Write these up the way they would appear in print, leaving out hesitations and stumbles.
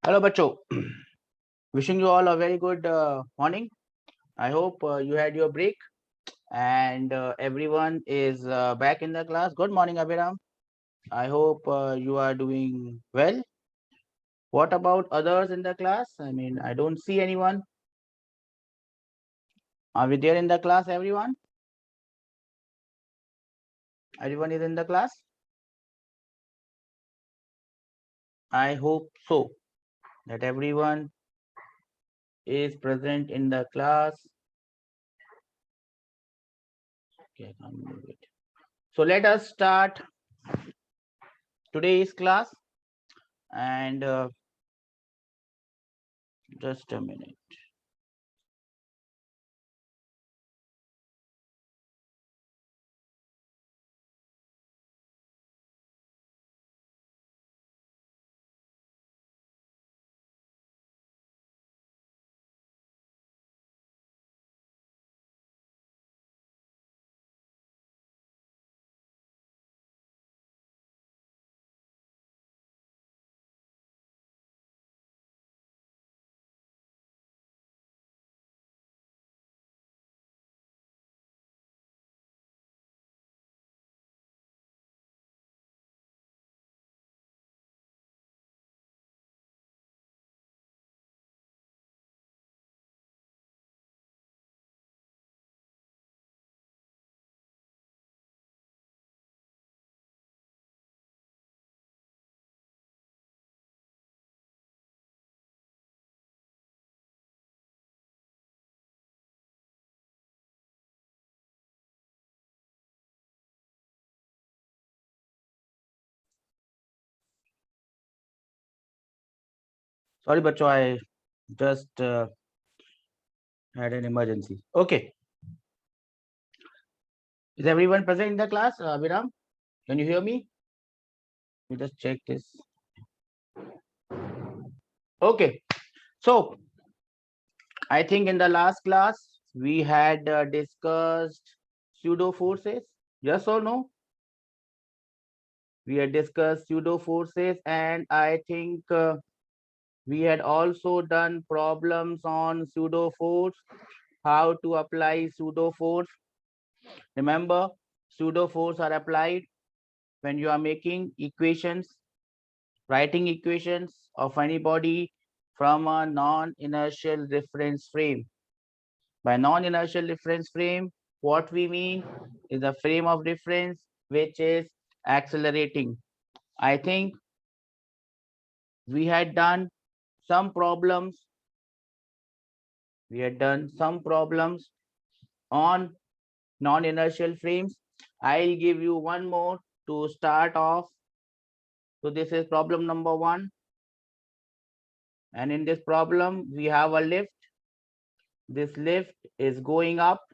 Hello, Bacho. Wishing you all a very good morning. I hope you had your break and everyone is back in the class. Good morning, Abhiram. I hope you are doing well. What about others in the class? I mean, I don't see anyone. Are we there in the class, everyone? Everyone is in the class? I hope so, that everyone is present in the class. Okay, I can't move it. So let us start today's class and just a minute. Sorry, Bacho, I just had an emergency. Okay. Is everyone present in the class? Abhiram, can you hear me? Let me just check this. Okay. So I think in the last class we had discussed pseudo forces. Yes or no? We had discussed pseudo forces, and I think we had also done problems on pseudo force, how to apply pseudo force. Remember, pseudo force are applied when you are making equations, writing equations of any body from a non-inertial reference frame. By non-inertial reference frame, what we mean is a frame of reference which is accelerating. I think we had done some problems. We had done some problems on non-inertial frames. I'll give you one more to start off. So this is problem number 1. And in this problem, we have a lift. This lift is going up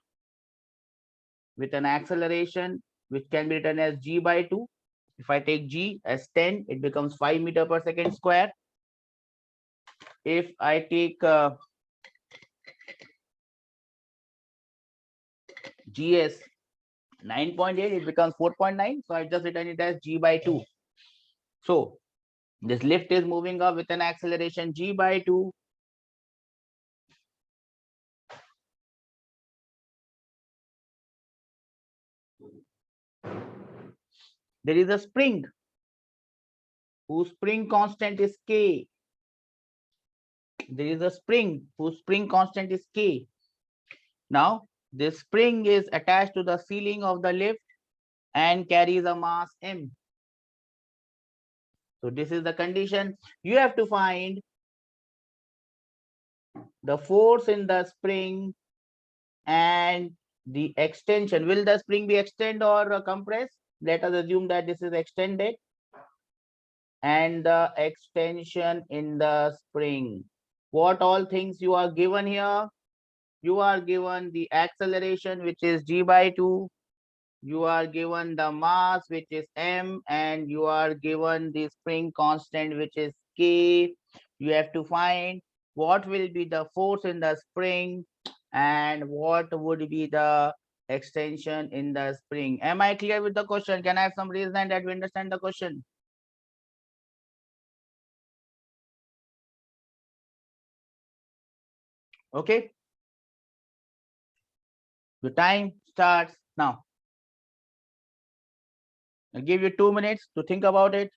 with an acceleration which can be written as g by 2. If I take g as 10, it becomes 5 meter per second square. If I take g as 9.8, it becomes 4.9. So I just written it as g by 2. So this lift is moving up with an acceleration g by 2. There is a spring whose spring constant is k. There is a spring whose spring constant is k. Now, this spring is attached to the ceiling of the lift and carries a mass m. So this is the condition. You have to find the force in the spring and the extension. Will the spring be extended or compressed? Let us assume that this is extended. And the extension in the spring. What all things you are given here? You are given the acceleration, which is g by 2. You are given the mass, which is m, and you are given the spring constant, which is k. You have to find what will be the force in the spring and what would be the extension in the spring. Am I clear with the question? Can I have some reason that we understand the question? Okay, the time starts now. I'll give you 2 minutes to think about it.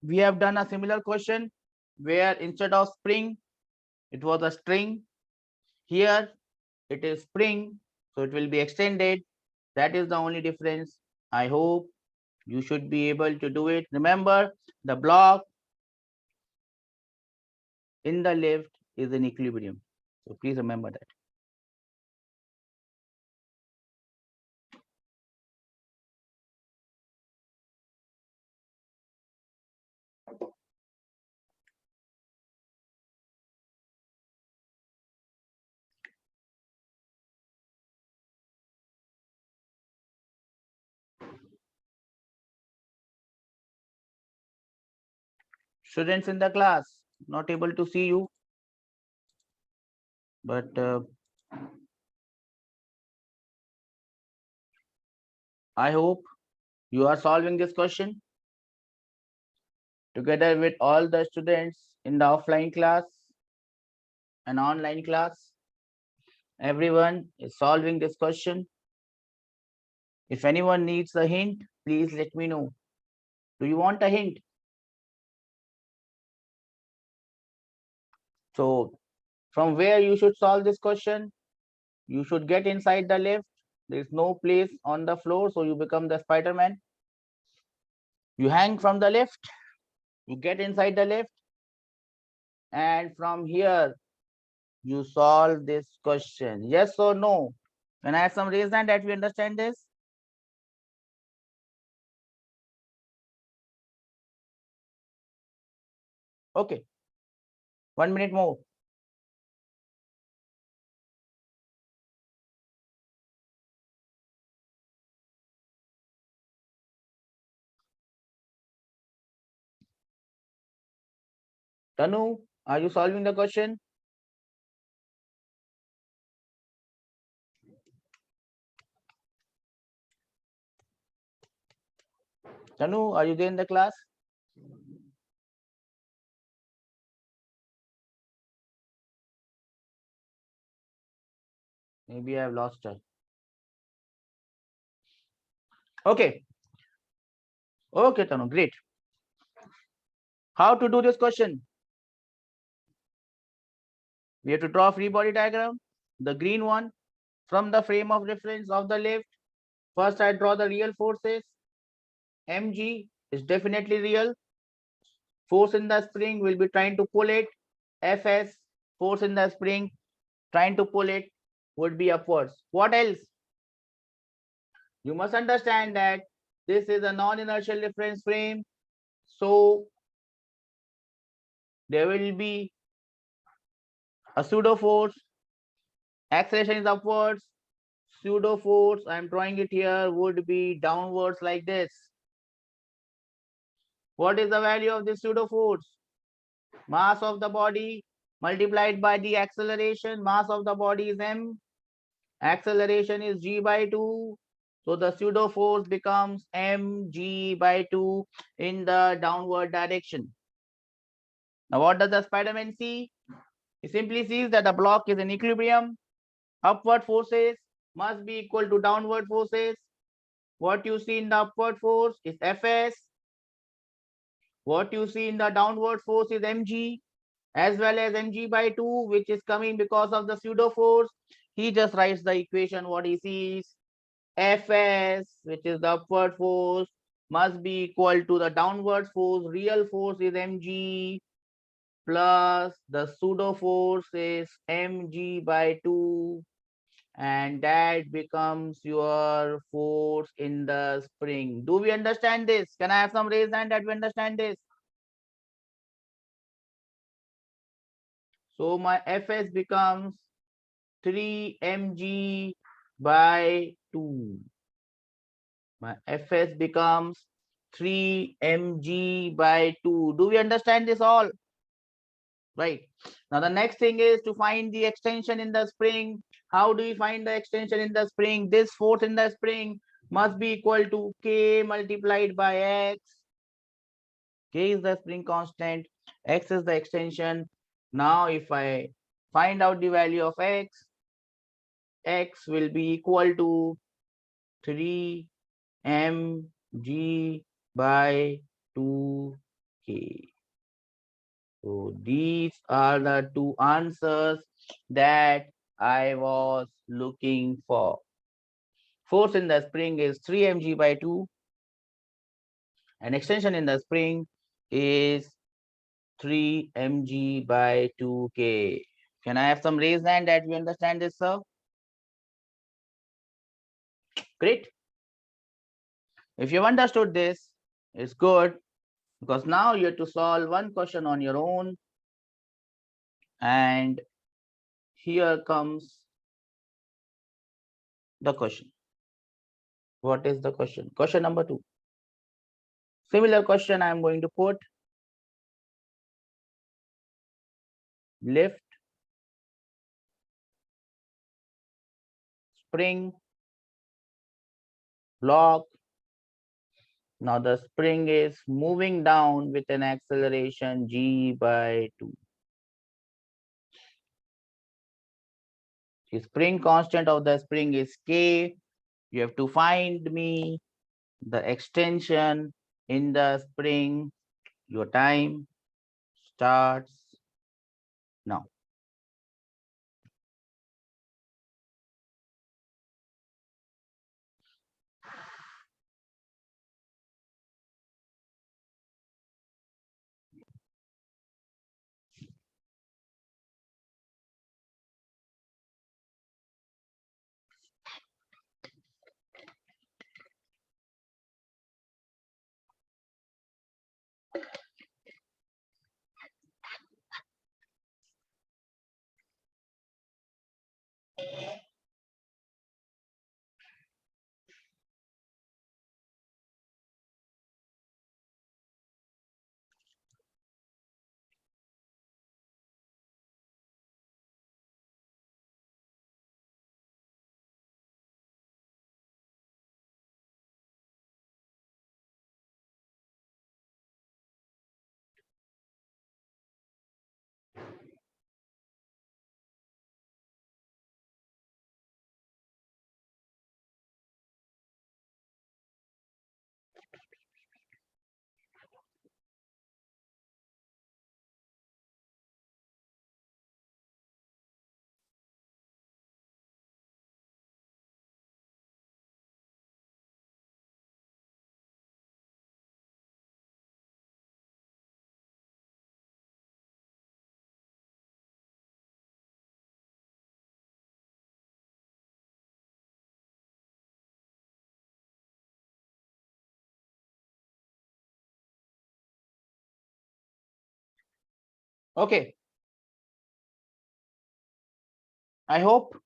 We have done a similar question where instead of spring, it was a string. Here it is spring, so it will be extended. That is the only difference. I hope you should be able to do it. Remember, the block in the lift is in equilibrium. So please remember that. Students in the class, not able to see you, but I hope you are solving this question together with all the students in the offline class and online class. Everyone is solving this question. If anyone needs a hint, please let me know. Do you want a hint? So from where you should solve this question, you should get inside the lift. There is no place on the floor, so you become the Spider-Man. You hang from the lift, you get inside the lift, and from here you solve this question. Yes or no? Can I have some reason that we understand this? Okay, 1 minute more. Tanu, are you solving the question? Tanu, are you there in the class? Maybe I have lost her. Okay. Okay, Tanu, great. How to do this question? We have to draw a free body diagram, the green one, from the frame of reference of the lift. First, I draw the real forces. Mg is definitely real. Force in the spring will be trying to pull it. Fs, force in the spring, trying to pull it, would be upwards. What else? You must understand that this is a non-inertial reference frame. So there will be a pseudo force. Acceleration is upwards. Pseudo force, I'm drawing it here, would be downwards like this. What is the value of this pseudo force? Mass of the body multiplied by the acceleration. Mass of the body is m. Acceleration is g by 2. So the pseudo force becomes mg by 2 in the downward direction. Now what does the Spider-Man see? He simply sees that the block is in equilibrium. Upward forces must be equal to downward forces. What you see in the upward force is Fs. What you see in the downward force is mg, as well as mg by 2, which is coming because of the pseudo force. He just writes the equation. What he sees, Fs, which is the upward force, must be equal to the downward force. Real force is mg plus the pseudo force is mg by 2, and that becomes your force in the spring. Do we understand this? Can I have some raise hand that we understand this? So my Fs becomes 3 mg by 2. My Fs becomes 3 mg by 2. Do we understand this all? Right. Now the next thing is to find the extension in the spring. How do we find the extension in the spring? This force in the spring must be equal to K multiplied by X. K is the spring constant, X is the extension. Now, if I find out the value of x, x will be equal to 3 mg by 2k. So these are the two answers that I was looking for. Force in the spring is 3 mg by 2, and extension in the spring is 3 mg by 2k. Can I have some raised hand that we understand this, sir? Great. If you've understood this, it's good, because now you have to solve one question on your own. And here comes the question. What is the question? Question number 2. Similar question I'm going to put. Lift, spring, block. Now the spring is moving down with an acceleration g by 2. The spring constant of the spring is k. You have to find me the extension in the spring. Your time starts now. Okay. I hope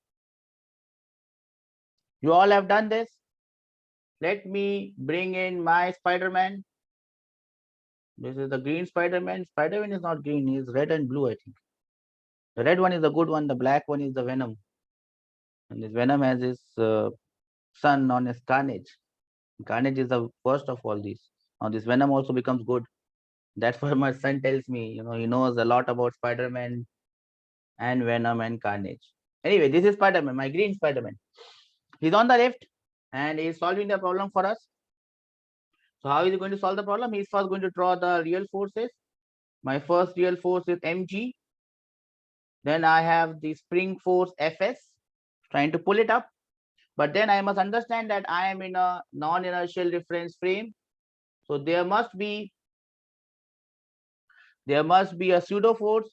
you all have done this. Let me bring in my Spider-Man. This is the green Spider-Man. Spider-Man is not green, he's red and blue, I think. The red one is the good one, the black one is the Venom. And this Venom has his son known as Carnage. Carnage is the worst of all these. Now this Venom also becomes good. That's what my son tells me. He knows a lot about Spider-Man and Venom and Carnage. Anyway, this is Spider-Man, my green Spider-Man. He's on the left and he's solving the problem for us. So how is he going to solve the problem? He's first going to draw the real forces. My first real force is mg. Then I have the spring force Fs, trying to pull it up. But then I must understand that I am in a non-inertial reference frame. So there must be a pseudo force.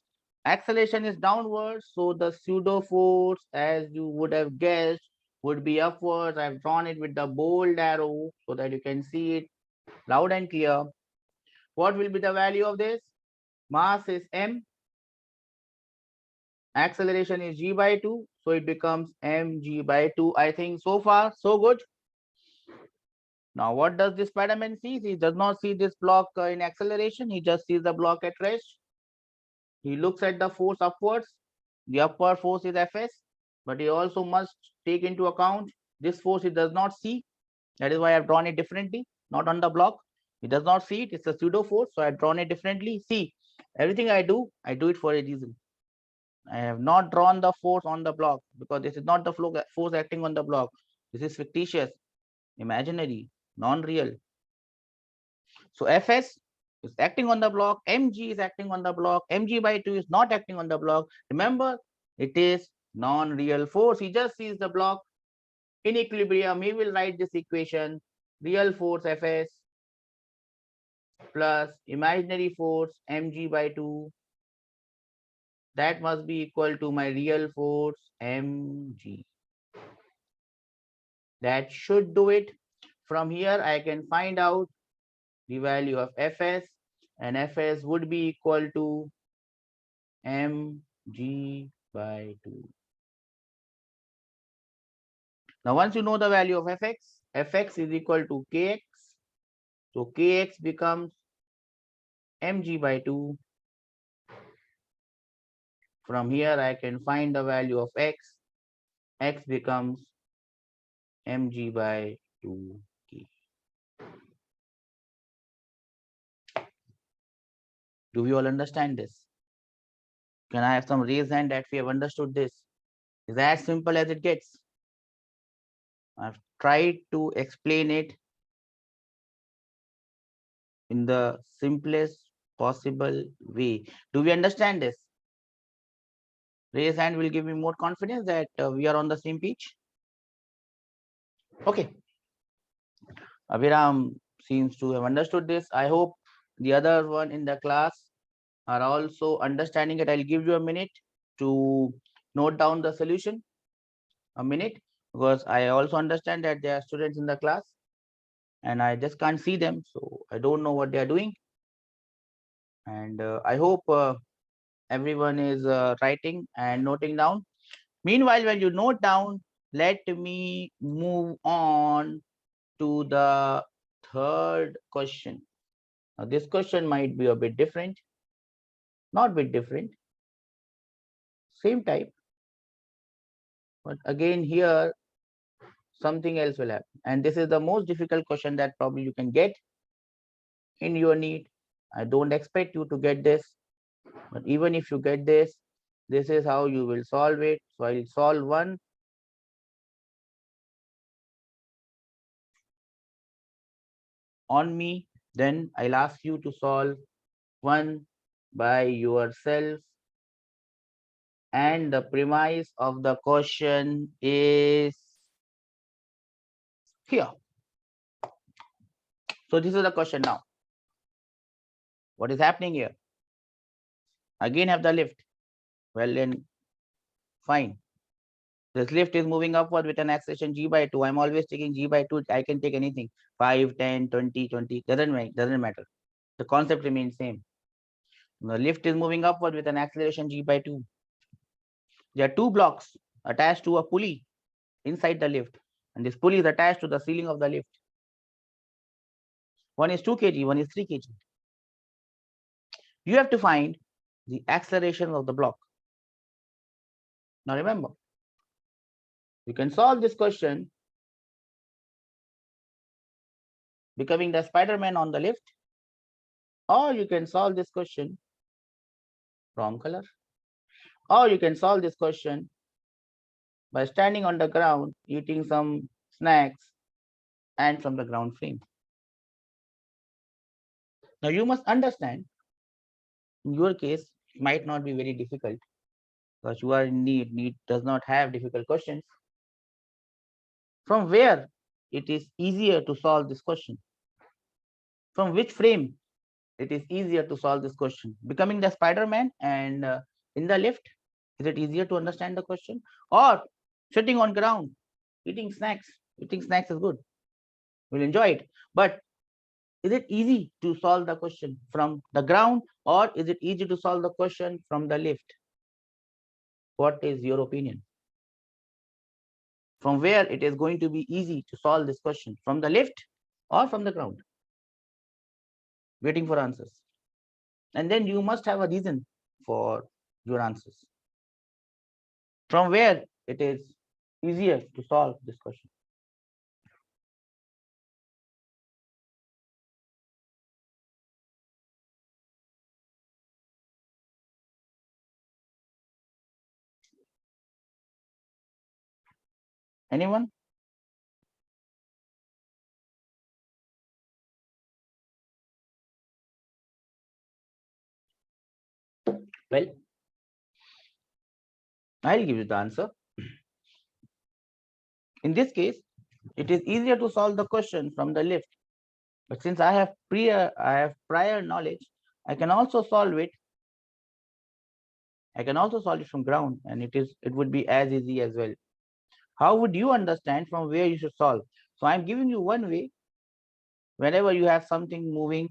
Acceleration is downwards. So the pseudo force, as you would have guessed, would be upwards. I've drawn it with the bold arrow so that you can see it loud and clear. What will be the value of this? Mass is m. Acceleration is g by 2. So it becomes mg by 2. I think so far, so good. Now, what does this Spider-Man see? He does not see this block in acceleration. He just sees the block at rest. He looks at the force upwards. The upward force is Fs, but he also must take into account this force he does not see. That is why I've drawn it differently, not on the block. He does not see it. It's a pseudo force, so I've drawn it differently. See, Everything I do it for a reason. I have not drawn the force on the block because this is not the force acting on the block. This is fictitious, imaginary, non-real. So Fs is acting on the block, mg is acting on the block, mg by 2 is not acting on the block. Remember, it is non-real force. He just sees the block in equilibrium. He will write this equation: real force Fs plus imaginary force mg by 2, that must be equal to my real force mg. That should do it. From here I can find out the value of Fs, and Fs would be equal to mg by 2. Now once you know the value of Fx is equal to Kx. So Kx becomes mg by 2. From here I can find the value of x. X becomes mg by 2k. Do we all understand this? Can I have some raised hand that we have understood this? Is as simple as it gets. I've tried to explain it in the simplest possible way. Do we understand this? Raise hand will give me more confidence that we are on the same page. Okay. Abhiram seems to have understood this. I hope the other one in the class are also understanding it. I'll give you a minute to note down the solution. A minute, because I also understand that there are students in the class and I just can't see them. So I don't know what they are doing. And I hope everyone is writing and noting down. Meanwhile, when you note down, let me move on to the third question. Now, this question might be a bit different, not bit different, same type, but again here something else will happen. And this is the most difficult question that probably you can get in your NEET. I don't expect you to get this, but even if you get this, this is how you will solve it. So I'll solve one. On me, then I'll ask you to solve one by yourself. And the premise of the question is here. So this is the question now. What is happening here? Again have the lift. Well then, fine. This lift is moving upward with an acceleration g by 2. I'm always taking g by 2. I can take anything. 5, 10, 20, 20. Doesn't matter. The concept remains same. The lift is moving upward with an acceleration g by 2. There are two blocks attached to a pulley inside the lift. And this pulley is attached to the ceiling of the lift. One is 2 kg, one is 3 kg. You have to find the acceleration of the block. Now remember, you can solve this question becoming the Spider-Man on the lift, or you can solve this question wrong color, or you can solve this question by standing on the ground, eating some snacks and from the ground frame. Now you must understand, in your case, it might not be very difficult because you are in NEET. NEET does not have difficult questions. From where it is easier to solve this question? From which frame it is easier to solve this question? Becoming the Spider-Man and in the lift, is it easier to understand the question? Or sitting on ground, eating snacks? Eating snacks is good. We'll enjoy it. But is it easy to solve the question from the ground, or is it easy to solve the question from the lift? What is your opinion? From where it is going to be easy to solve this question? From the lift or from the ground? Waiting for answers. And then you must have a reason for your answers. From where it is easier to solve this question? Anyone? Well, I'll give you the answer. In this case, it is easier to solve the question from the lift. But since I have prior knowledge, I can also solve it. I can also solve it from ground, and it would be as easy as well. How would you understand from where you should solve? So I'm giving you one way. Whenever you have something moving,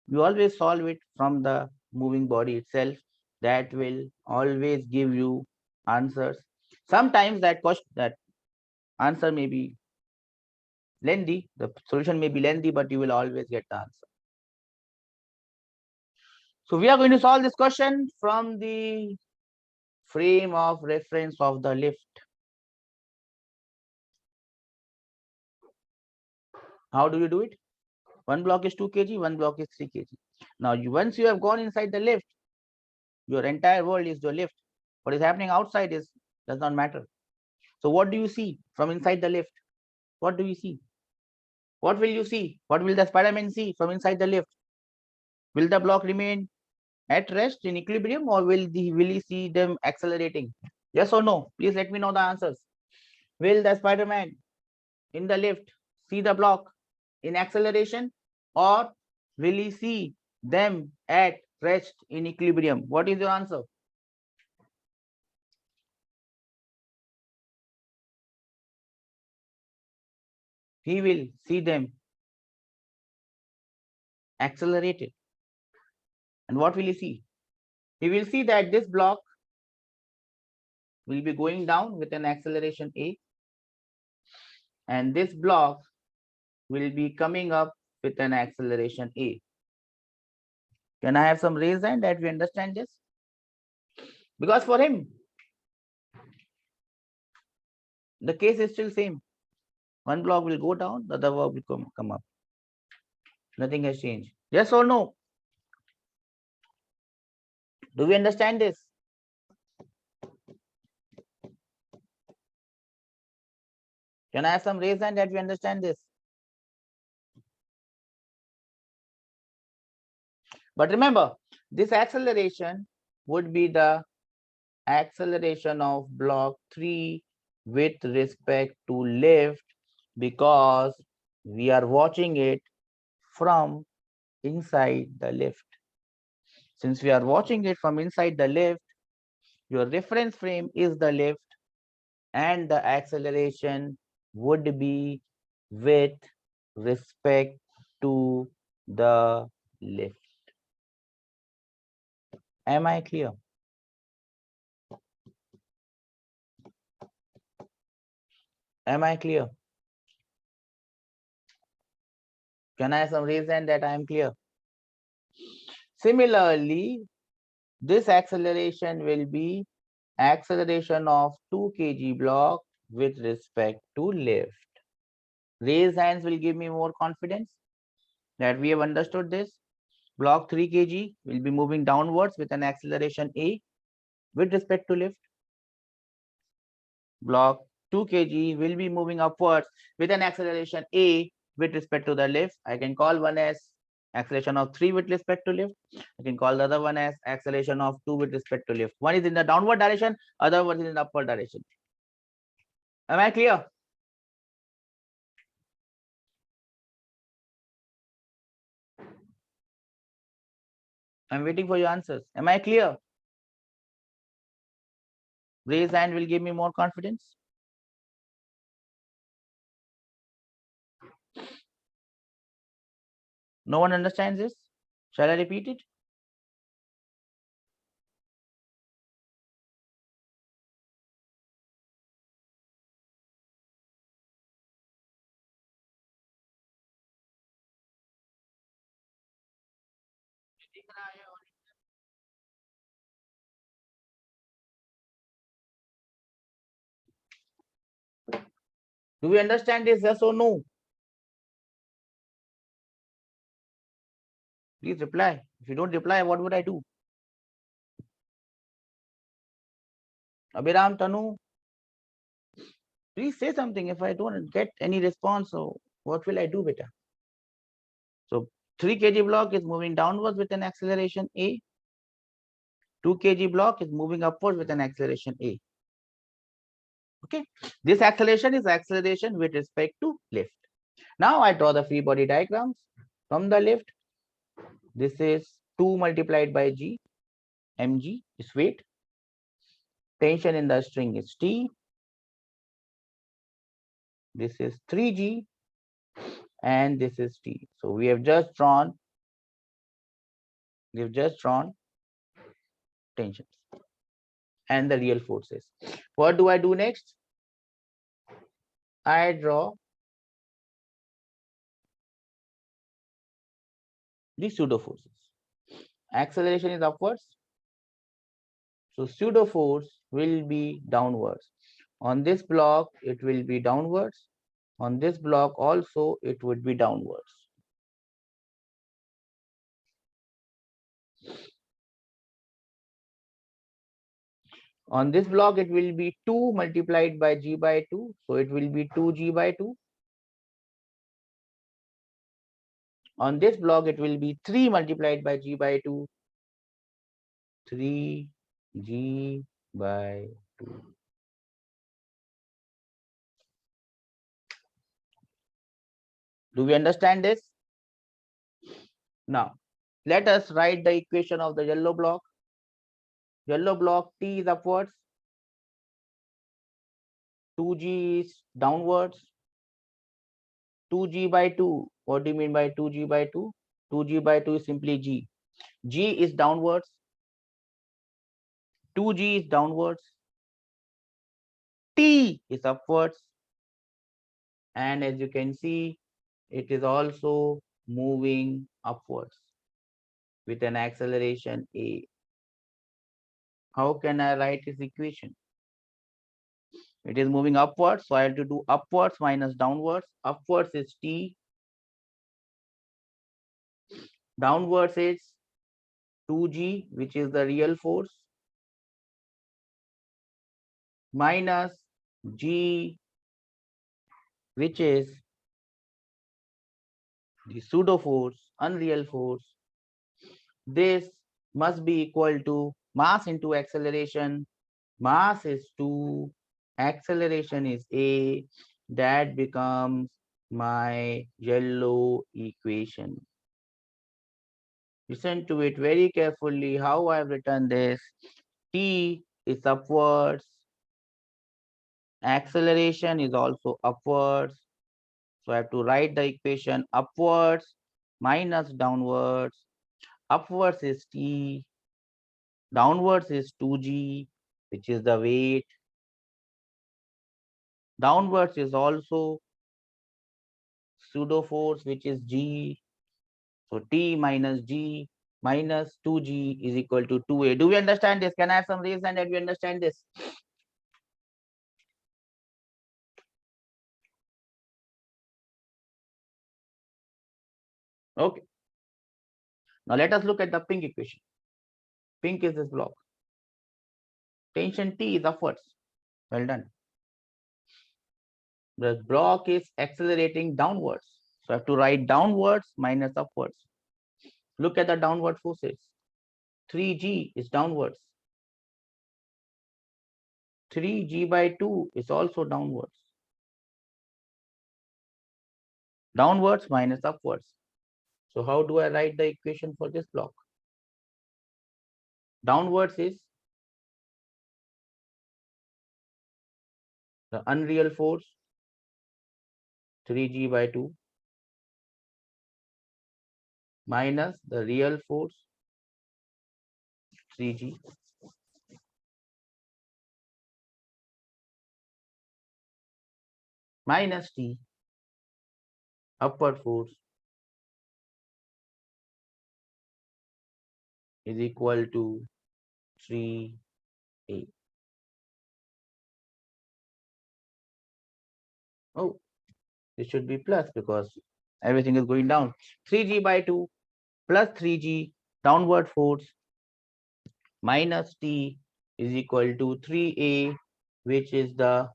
you always solve it from the moving body itself. That will always give you answers. Sometimes that answer may be lengthy, the solution may be lengthy, but you will always get the answer. So we are going to solve this question from the frame of reference of the lift. How do you do it? One block is 2 kg, one block is 3 kg. Now, once you have gone inside the lift, your entire world is your lift. What is happening outside does not matter. So what do you see from inside the lift? What do you see? What will you see? What will the Spider-Man see from inside the lift? Will the block remain at rest in equilibrium, or will he see them accelerating? Yes or no? Please let me know the answers. Will the Spider-Man in the lift see the block in acceleration, or will he see them at rest in equilibrium? What is your answer? He will see them accelerated. And what will he see? He will see that this block will be going down with an acceleration A, and this block will be coming up with an acceleration A. Can I have some raise hand that we understand this? Because for him, the case is still same. One block will go down, the other block will come up. Nothing has changed. Yes or no? Do we understand this? Can I have some raise hand that we understand this? But remember, this acceleration would be the acceleration of block 3 with respect to lift, because we are watching it from inside the lift. Since we are watching it from inside the lift, your reference frame is the lift, and the acceleration would be with respect to the lift. Am I clear? Am I clear? Can I have some reason that I am clear? Similarly, this acceleration will be acceleration of 2 kg block with respect to lift. Raised hands will give me more confidence that we have understood this. Block 3 kg will be moving downwards with an acceleration A with respect to lift. Block 2 kg will be moving upwards with an acceleration A with respect to the lift. I can call one as acceleration of 3 with respect to lift. I can call the other one as acceleration of 2 with respect to lift. One is in the downward direction, other one is in the upward direction. Am I clear? I'm waiting for your answers. Am I clear? Raise hand will give me more confidence. No one understands this? Shall I repeat it? Do we understand this? Yes or no? Please reply. If you don't reply, what would I do? Abhiram, Tanu, Please say something. If I don't get any response, so what will I do, beta? So 3 kg block is moving downwards with an acceleration a. 2 kg block is moving upwards with an acceleration a. Okay, this acceleration is acceleration with respect to lift. Now I draw the free body diagrams from the lift. This is 2 multiplied by g, mg is weight. Tension in the string is T. This is 3g and this is T. So we have just drawn tensions and the real forces. What do I do next? I draw the pseudo forces. Acceleration is upwards, so pseudo force will be downwards. On this block, it will be downwards. On this block also, it would be downwards. On this block, it will be 2 multiplied by g by 2. So it will be 2g by 2. On this block, it will be 3 multiplied by g by 2. 3g by 2. Do we understand this? Now, let us write the equation of the yellow block. Yellow block T is upwards. 2g is downwards. 2g by 2. What do you mean by 2g by 2? 2g by 2 is simply g. G is downwards. 2g is downwards. T is upwards. And as you can see, it is also moving upwards with an acceleration a. How can I write this equation? It is moving upwards, so I have to do upwards minus downwards. Upwards is T. Downwards is 2g, which is the real force, minus g, which is the pseudo force, unreal force. This must be equal to mass into acceleration. Mass is 2, acceleration is a. That becomes my yellow equation. Listen to it very carefully how I've written this. T is upwards. Acceleration is also upwards. So I have to write the equation upwards minus downwards. Upwards is T. Downwards is 2g, which is the weight. Downwards is also pseudo force, which is g. So T minus g minus 2g is equal to 2a. Do we understand this? Can I have some raise hand that we understand this? Okay. Now let us look at the pink equation. Pink is this block. Tension T is upwards. Well done. The block is accelerating downwards. So I have to write downwards minus upwards. Look at the downward forces. 3g is downwards. 3g by 2 is also downwards. Downwards minus upwards. So how do I write the equation for this block? Downwards is the unreal force, 3g by 2, minus the real force, 3g, minus t, upward force, is equal to 3a. Oh, this should be plus because everything is going down. 3g by 2 plus 3g downward force minus t is equal to 3a, which is the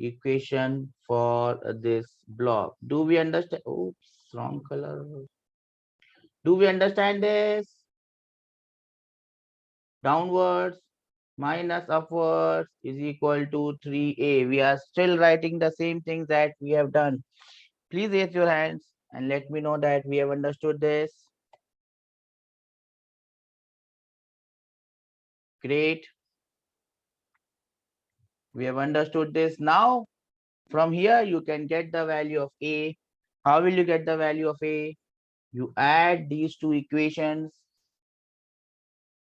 equation for this block. Do we understand? Oops, wrong color. Do we understand this? Downwards minus upwards is equal to 3a. We are still writing the same things that we have done. Please raise your hands and let me know that we have understood this. Great. We have understood this. Now, from here, you can get the value of a. How will you get the value of a? You add these two equations.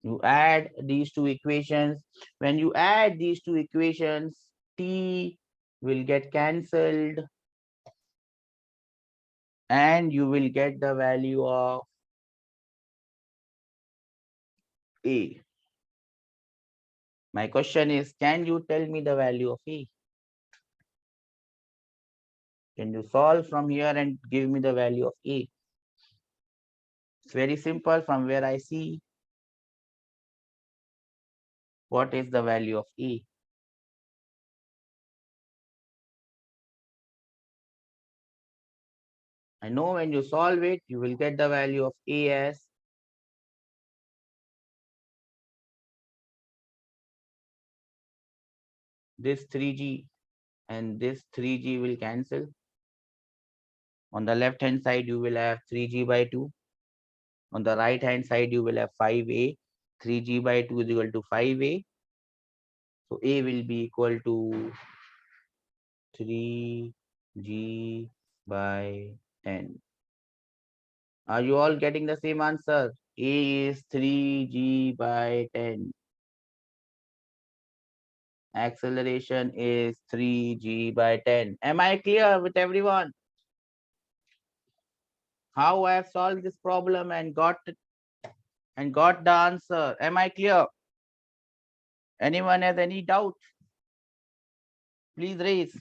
You add these two equations. When you add these two equations, t will get cancelled and you will get the value of a. My question is, can you tell me the value of a? Can you solve from here and give me the value of a? It's very simple from where I see. What is the value of a? I know when you solve it, you will get the value of a as this 3g and this 3g will cancel. On the left hand side, you will have 3g by 2. On the right hand side, you will have 5a. 3g by 2 is equal to 5a. So a will be equal to 3g by 10. Are you all getting the same answer? A is 3g by 10. Acceleration is 3g by 10. Am I clear with everyone? How I have solved this problem and got the answer. Am I clear? Anyone has any doubt? Please raise.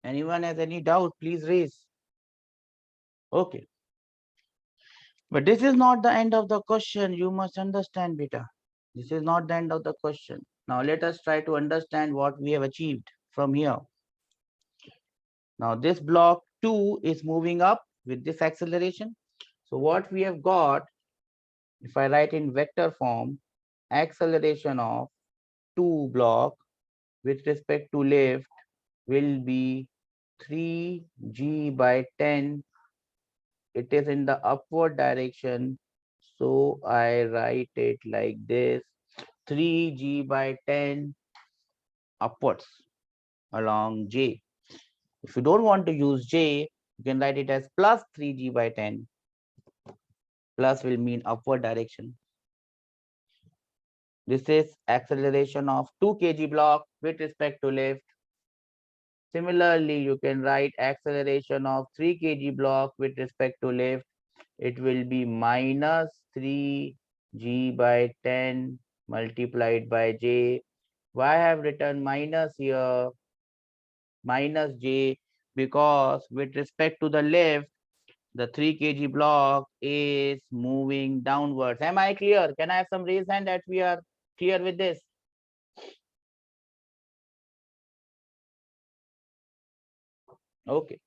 Anyone has any doubt? Please raise. Okay. But this is not the end of the question. You must understand, beta. This is not the end of the question. Now let us try to understand what we have achieved from here. Now this block 2 is moving up with this acceleration. So what we have got, if I write in vector form, acceleration of 2 block with respect to left will be 3g by 10. It is in the upward direction. So I write it like this, 3g by 10 upwards along j. If you don't want to use j, you can write it as plus 3g by 10. Plus will mean upward direction. This is acceleration of 2 kg block with respect to left. Similarly, you can write acceleration of 3 kg block with respect to left. It will be minus 3g by 10 multiplied by j. Why I have written minus here? Minus j because with respect to the left, the 3 kg block is moving downwards. Am I clear? Can I have some raise hand that we are clear with this? Okay.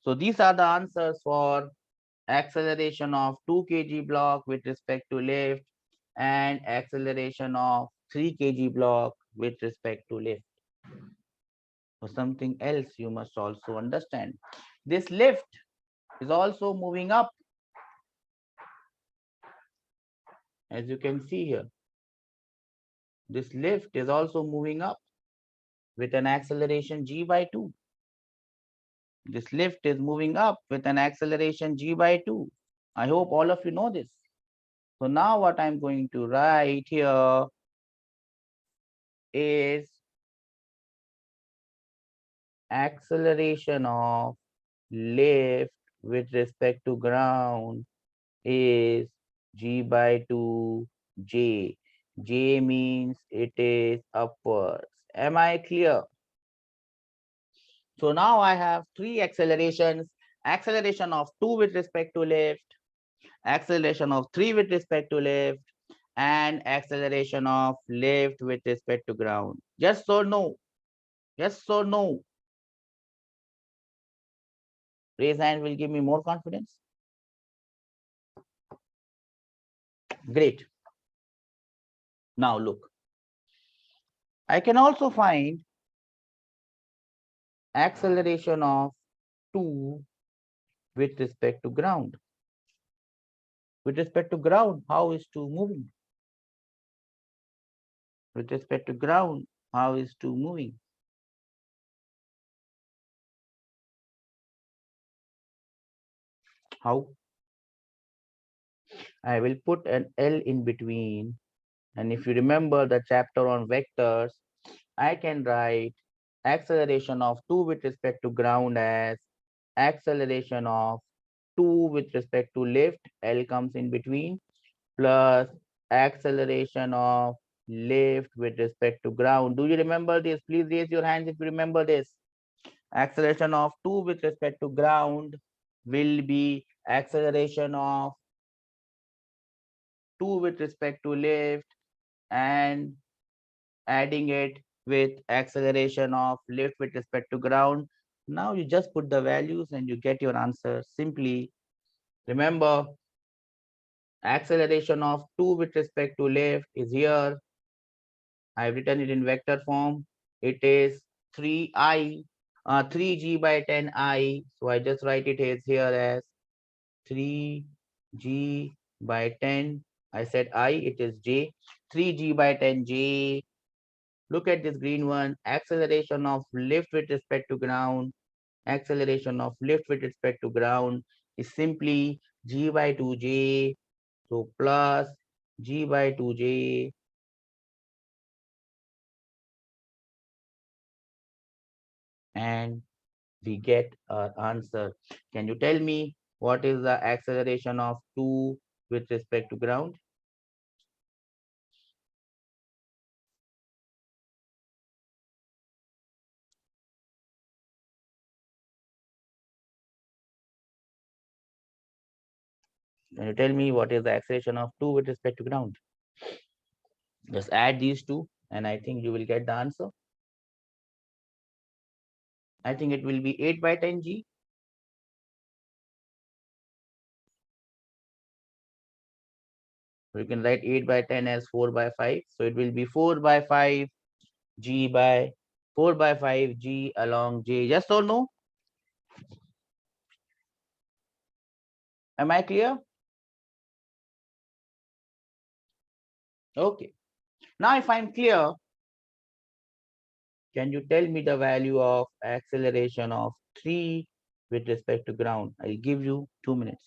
So these are the answers for acceleration of 2 kg block with respect to left and acceleration of 3 kg block with respect to left. For something else you must also understand. This lift is also moving up, as you can see here. This lift is also moving up with an acceleration g by 2. This lift is moving up with an acceleration g by 2. I hope all of you know this. So now what I'm going to write here is acceleration of lift with respect to ground is g by 2 j. J means it is upwards. Am I clear? So now I have three accelerations: acceleration of 2 with respect to lift, acceleration of 3 with respect to lift, and acceleration of lift with respect to ground. Yes or no? Yes or no? Raise hand will give me more confidence. Great. Now look, I can also find acceleration of 2 with respect to ground. With respect to ground, how is 2 moving? With respect to ground, how is 2 moving? How? I will put an L in between. And if you remember the chapter on vectors, I can write acceleration of 2 with respect to ground as acceleration of 2 with respect to lift, L comes in between, plus acceleration of lift with respect to ground. Do you remember this? Please raise your hands if you remember this. Acceleration of 2 with respect to ground will be acceleration of 2 with respect to lift and adding it with acceleration of lift with respect to ground. Now you just put the values and you get your answer. Simply remember, acceleration of 2 with respect to lift is here. I've written it in vector form. It is 3i, 3g by 10i. So I just write it as here as 3g by 10. I said I, it is j. 3g by 10j. Look at this green one. Acceleration of lift with respect to ground. Acceleration of lift with respect to ground is simply g by 2j. So plus g by 2j and we get our answer. Can you tell me what is the acceleration of 2 with respect to ground? Can you tell me what is the acceleration of 2 with respect to ground? Just add these two and I think you will get the answer. I think it will be 8 by 10g. We can write 8 by 10 as 4 by 5. So it will be 4 by 5 g by 4 by 5 g along j. Yes or no? Am I clear? Okay. Now if I'm clear, can you tell me the value of acceleration of 3 with respect to ground? I'll give you 2 minutes.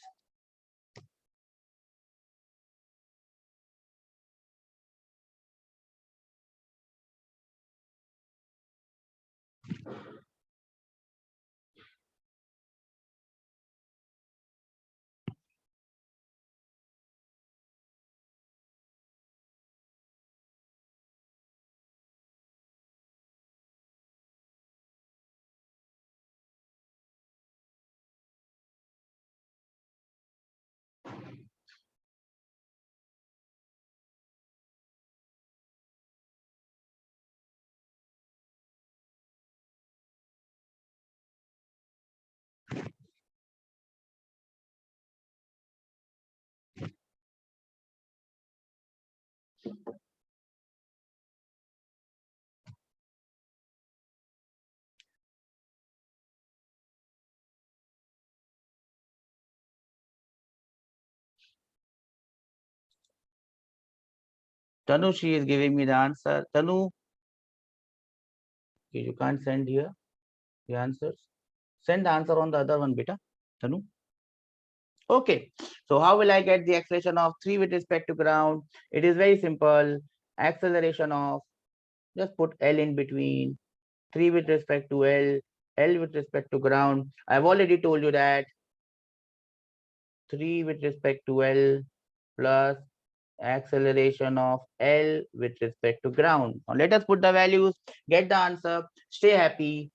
Tanu, she is giving me the answer. Tanu, okay, you can't send here the answers. Send the answer on the other one, beta. Tanu. Okay, so how will I get the acceleration of 3 with respect to ground? It is very simple. Acceleration of, just put L in between, 3 with respect to L. L with respect to ground. I've already told you that 3 with respect to L plus acceleration of L with respect to ground. Now let us put the values, get the answer, stay happy.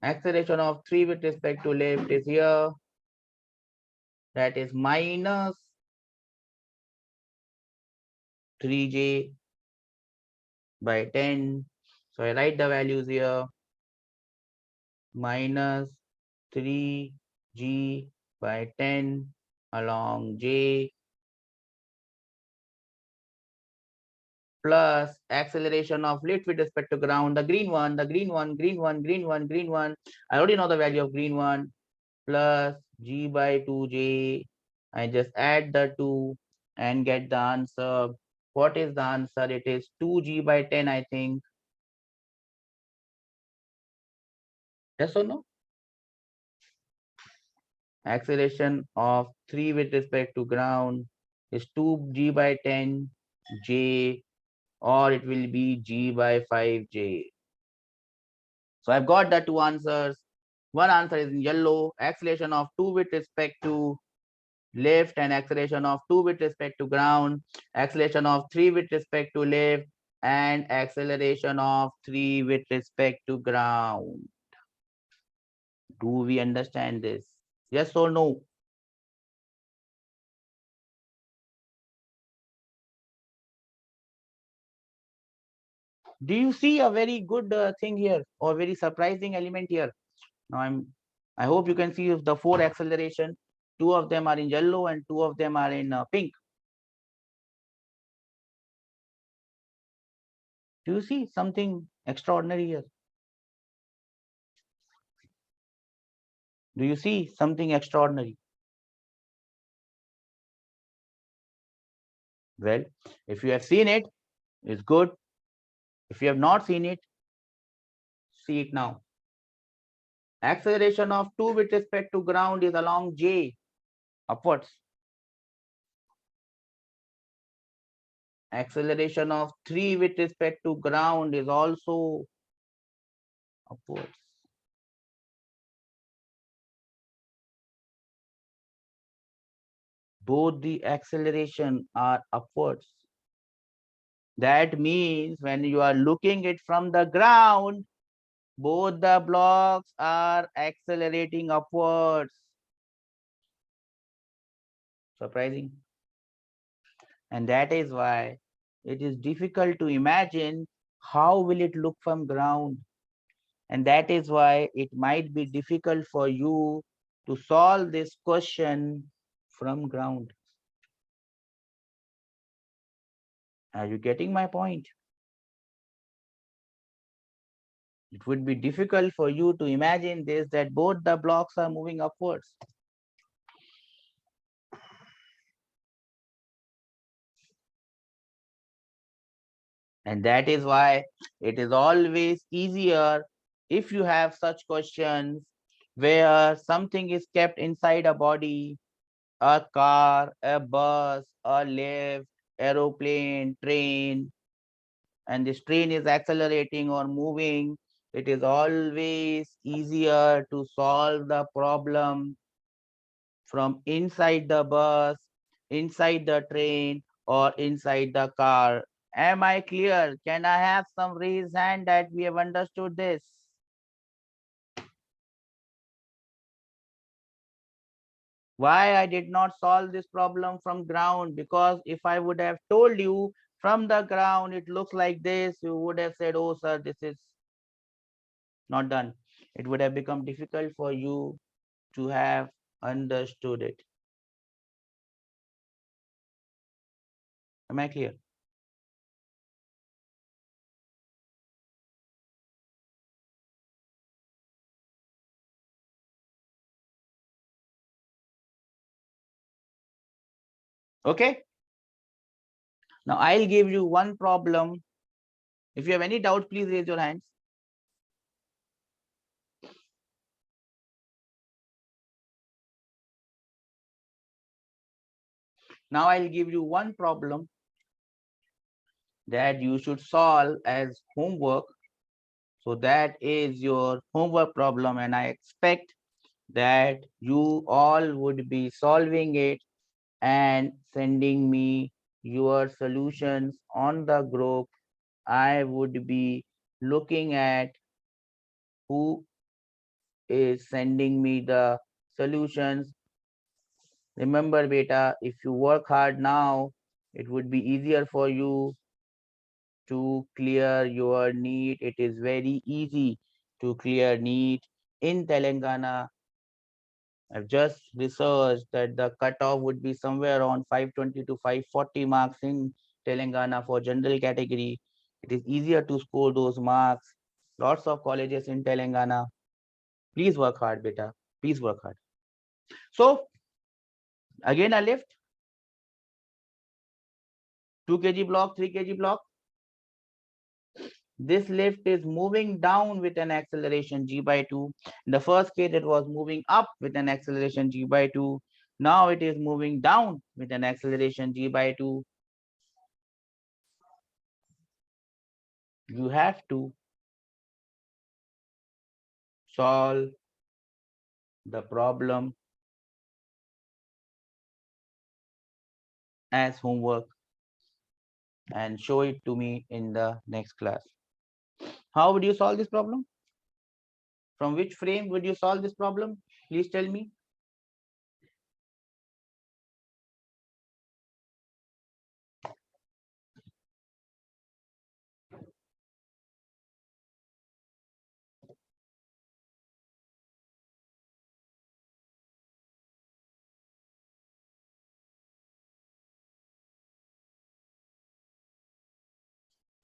Acceleration of 3 with respect to left is here. That is minus 3j by 10. So I write the values here. Minus 3g by 10 along j plus acceleration of lift with respect to ground, the green one, green one. I already know the value of green one, plus g by 2j. I just add the 2 and get the answer. What is the answer? It is 2g by 10, I think. Yes or no? Acceleration of 3 with respect to ground is 2g by 10 j, or it will be g by 5j. So I've got the two answers. One answer is in yellow, acceleration of 2 with respect to left and acceleration of 2 with respect to ground, acceleration of 3 with respect to left and acceleration of 3 with respect to ground. Do we understand this? Yes or no? Do you see a very good thing here or very surprising element here? Now I hope you can see the 4 acceleration. 2 of them are in yellow and 2 of them are in pink. Do you see something extraordinary here? Do you see something extraordinary? Well, if you have seen it, it's good. If you have not seen it, see it now. Acceleration of 2 with respect to ground is along j, upwards. Acceleration of 3 with respect to ground is also upwards. Both the acceleration are upwards. That means when you are looking it from the ground, both the blocks are accelerating upwards. Surprising. And that is why it is difficult to imagine how will it look from ground. And that is why it might be difficult for you to solve this question from ground. Are you getting my point? It would be difficult for you to imagine this, that both the blocks are moving upwards. And that is why it is always easier if you have such questions where something is kept inside a body, a car, a bus, a lift, aeroplane, train, and this train is accelerating or moving. It is always easier to solve the problem from inside the bus, inside the train, or inside the car. Am I clear? Can I have some raised hand that we have understood this? Why I did not solve this problem from ground? Because if I would have told you from the ground, it looks like this, you would have said, oh, sir, this is not done. It would have become difficult for you to have understood it. Am I clear? Okay. Now I'll give you one problem. If you have any doubt, please raise your hands. Now I'll give you one problem that you should solve as homework. So that is your homework problem, and I expect that you all would be solving it and sending me your solutions on the group. I would be looking at who is sending me the solutions. Remember, beta, if you work hard now, it would be easier for you to clear your NEET. It is very easy to clear NEET in Telangana. I've just researched that the cutoff would be somewhere around 520 to 540 marks in Telangana for general category. It is easier to score those marks. Lots of colleges in Telangana. Please work hard, beta. Please work hard. So again, I lift 2 kg block, 3 kg block. This lift is moving down with an acceleration g by 2. In the first case, it was moving up with an acceleration g by 2. Now it is moving down with an acceleration g by 2. You have to solve the problem as homework and show it to me in the next class. How would you solve this problem? From which frame would you solve this problem? Please tell me.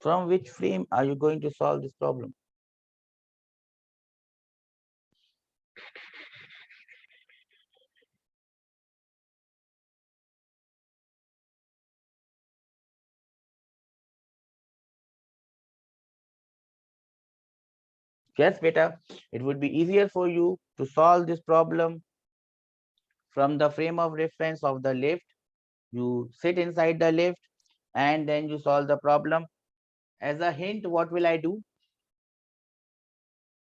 From which frame are you going to solve this problem? Yes, beta, it would be easier for you to solve this problem from the frame of reference of the lift. You sit inside the lift and then you solve the problem. As a hint, what will I do?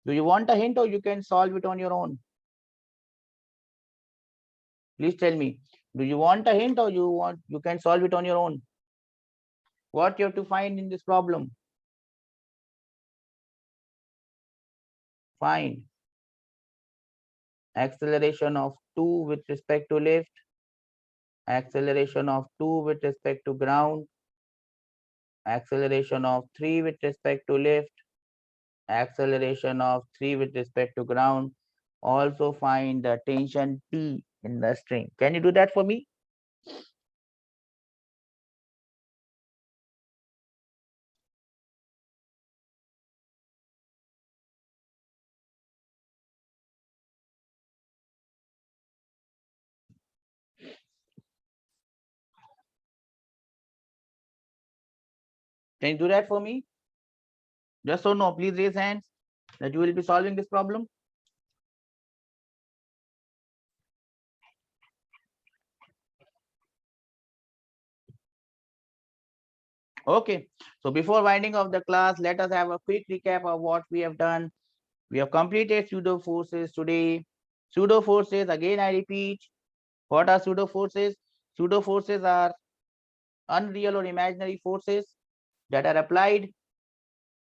Do you want a hint or you can solve it on your own? Please tell me. Do you want a hint or you can solve it on your own? What you have to find in this problem? Find acceleration of 2 with respect to lift, acceleration of 2 with respect to ground, acceleration of 3 with respect to lift, acceleration of 3 with respect to ground. Also find the tension T in the string. Can you do that for me? Can you do that for me? Just so no, please raise hands that you will be solving this problem. Okay, so before winding up the class, let us have a quick recap of what we have done. We have completed pseudo forces today. Pseudo forces, again I repeat, what are pseudo forces? Pseudo forces are unreal or imaginary forces that are applied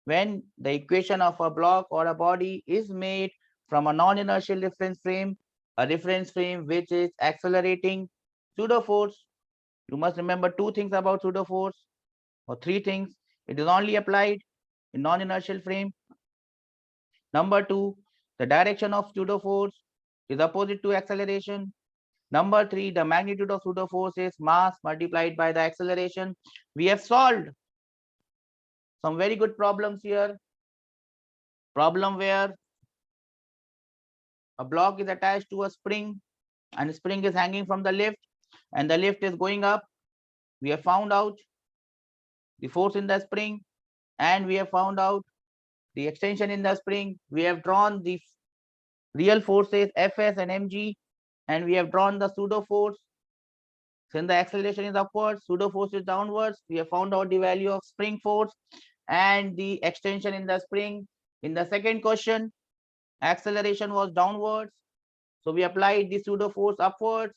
when the equation of a block or a body is made from a non-inertial reference frame, a reference frame which is accelerating. Pseudo force, you must remember two things about pseudo force, or three things. It is only applied in non-inertial frame. Number two, the direction of pseudo force is opposite to acceleration. Number three, the magnitude of pseudo force is mass multiplied by the acceleration. We have solved some very good problems here. Problem where a block is attached to a spring and spring is hanging from the lift and the lift is going up. We have found out the force in the spring and we have found out the extension in the spring. We have drawn the real forces Fs and mg and we have drawn the pseudo force. Since the acceleration is upwards, pseudo force is downwards. We have found out the value of spring force and the extension in the spring. In the second question, acceleration was downwards. So we applied the pseudo force upwards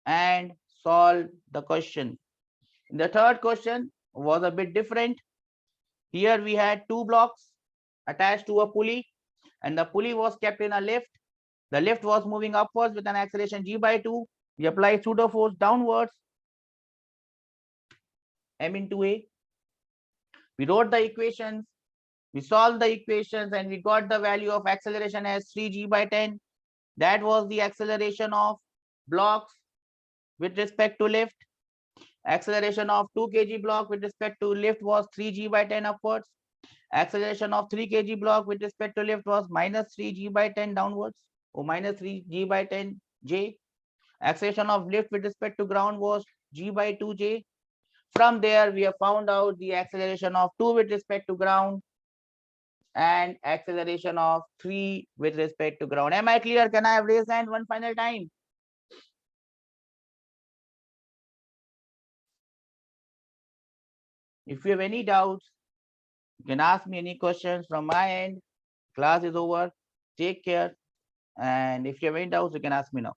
and solved the question. The third question was a bit different. Here we had two blocks attached to a pulley, and the pulley was kept in a lift. The lift was moving upwards with an acceleration g/2. We applied pseudo force downwards, m into a. We wrote the equations, we solved the equations, and we got the value of acceleration as 3g/10. That was the acceleration of blocks with respect to lift. Acceleration of 2 kg block with respect to lift was 3g/10 upwards. Acceleration of 3 kg block with respect to lift was minus 3g/10 downwards, or minus 3g/10 j. Acceleration of lift with respect to ground was g/2j. From there, we have found out the acceleration of 2 with respect to ground and acceleration of 3 with respect to ground. Am I clear? Can I have raised hand one final time? If you have any doubts, you can ask me any questions from my end. Class is over. Take care. And if you have any doubts, you can ask me now.